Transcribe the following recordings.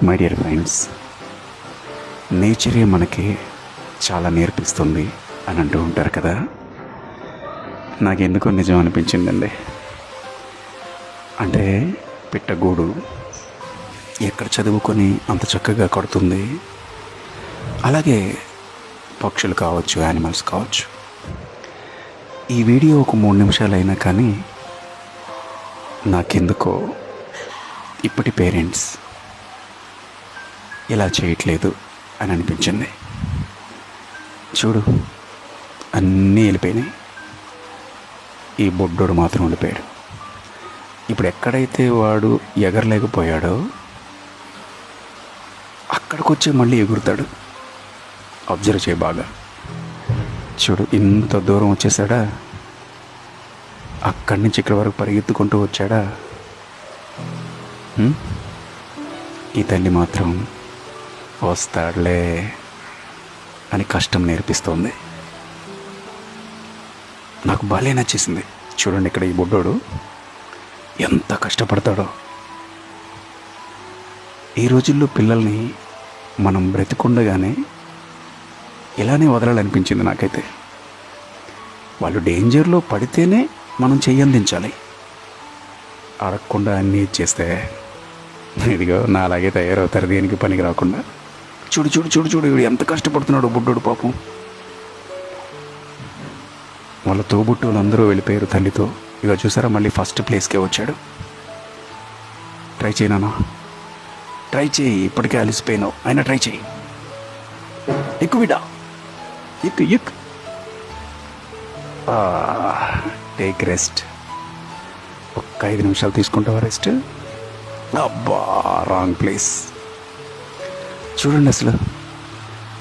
My dear friends, నేచరే మనకి చాలా నేర్పిస్తుంది అని అంటూ ఉంటారు కదా. నాకెందుకో నిజం అనిపించిందండి. అంటే పిట్టగూడు ఎక్కడ చదువుకొని అంత చక్కగా కడుతుంది, అలాగే పక్షులు కావచ్చు, యానిమల్స్ కావచ్చు. ఈ వీడియో ఒక 3 నిమిషాలైనా కానీ నాకెందుకో ఇప్పటి పేరెంట్స్ ఇలా చేయట్లేదు అని అనిపించింది. చూడు, అన్నీ వెళ్ళిపోయినాయి, ఈ బొడ్డోడు మాత్రం ఉండిపోయాడు. ఇప్పుడు ఎక్కడైతే వాడు ఎగరలేకపోయాడో అక్కడికి వచ్చి మళ్ళీ ఎగురుతాడు. అబ్జర్వ్ చేయి బాగా. చూడు, ఇంత దూరం వచ్చేసాడా, అక్కడి నుంచి ఇక్కడి వరకు పరిగెత్తుకుంటూ వచ్చాడా. ఈ తల్లి మాత్రం వస్తాడులే అని కష్టం నేర్పిస్తోంది. నాకు బాగా నచ్చేసింది. చూడండి, ఇక్కడ ఈ బుడ్డోడు ఎంత కష్టపడతాడో. ఈ రోజుల్లో పిల్లల్ని మనం బ్రతికుండగానే ఇలానే వదలాలనిపించింది నాకైతే. వాళ్ళు డేంజర్లో పడితేనే మనం చెయ్యందించాలి. అడగకుండా అన్నీ ఇచ్చేస్తే ఇదిగో నా అలాగే తయారవుతారు, దేనికి పనికి రాకుండా. చూడు చూడు చూడు చూడు, వీడు ఎంత కష్టపడుతున్నాడు బుడ్డోడు పాపం. వాళ్ళ తోబుట్టువులు అందరూ వెళ్ళిపోయారు తల్లితో. ఇక చూసారా, మళ్ళీ ఫస్ట్ ప్లేస్కే వచ్చాడు. ట్రై చేయనా, ట్రై చేయి. ఇప్పటికే అలిసిపోయినావు, అయినా ట్రై చేయి. ఎక్కువ బిడ్డ, ఎక్కు ఎక్కు. Take rest. ఒక్క 5 నిమిషాలు తీసుకుంటావా రెస్ట్? అబ్బా, రాంగ్ ప్లేస్. చూడండి అసలు.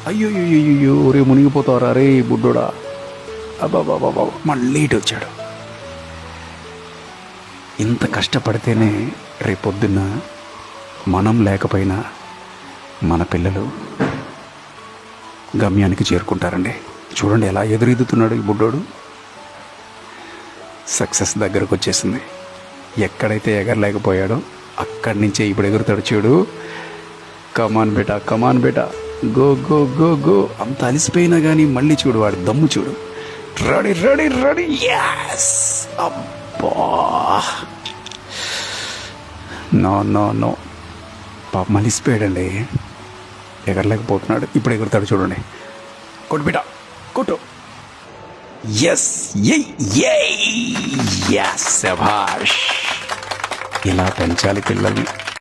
అయ్యో అయ్యో, రే మునిగిపోతావరా రే బుడ్డోడా. అబ్బా బాబా, మళ్ళీ ఇటు వచ్చాడు. ఇంత కష్టపడితేనే రేపొద్దున్న మనం లేకపోయినా మన పిల్లలు గమ్యానికి చేరుకుంటారండి. చూడండి ఎలా ఎదురెదుతున్నాడు ఈ బుడ్డోడు. సక్సెస్ దగ్గరకు వచ్చేసింది. ఎక్కడైతే ఎగరలేకపోయాడో అక్కడి నుంచే ఇప్పుడు ఎగురుతాడు. చూడు, కమాన్ బేటా, కమాన్ బేటా, గో గో గో గో. అంత అలిసిపోయినా కానీ మళ్ళీ చూడు వాడి దమ్ము చూడు. Ready ready ready, yes. అబ్బా, నో నో నో, పాపం అలిసిపోయాడండి, ఎగరలేకపోతున్నాడు. ఇప్పుడు ఎగురుతాడు. చూడండి, కొట్టు బేటా, కొట్టు. ఎస్, శభాష్. ఇలా పెంచాలి పిల్లల్ని.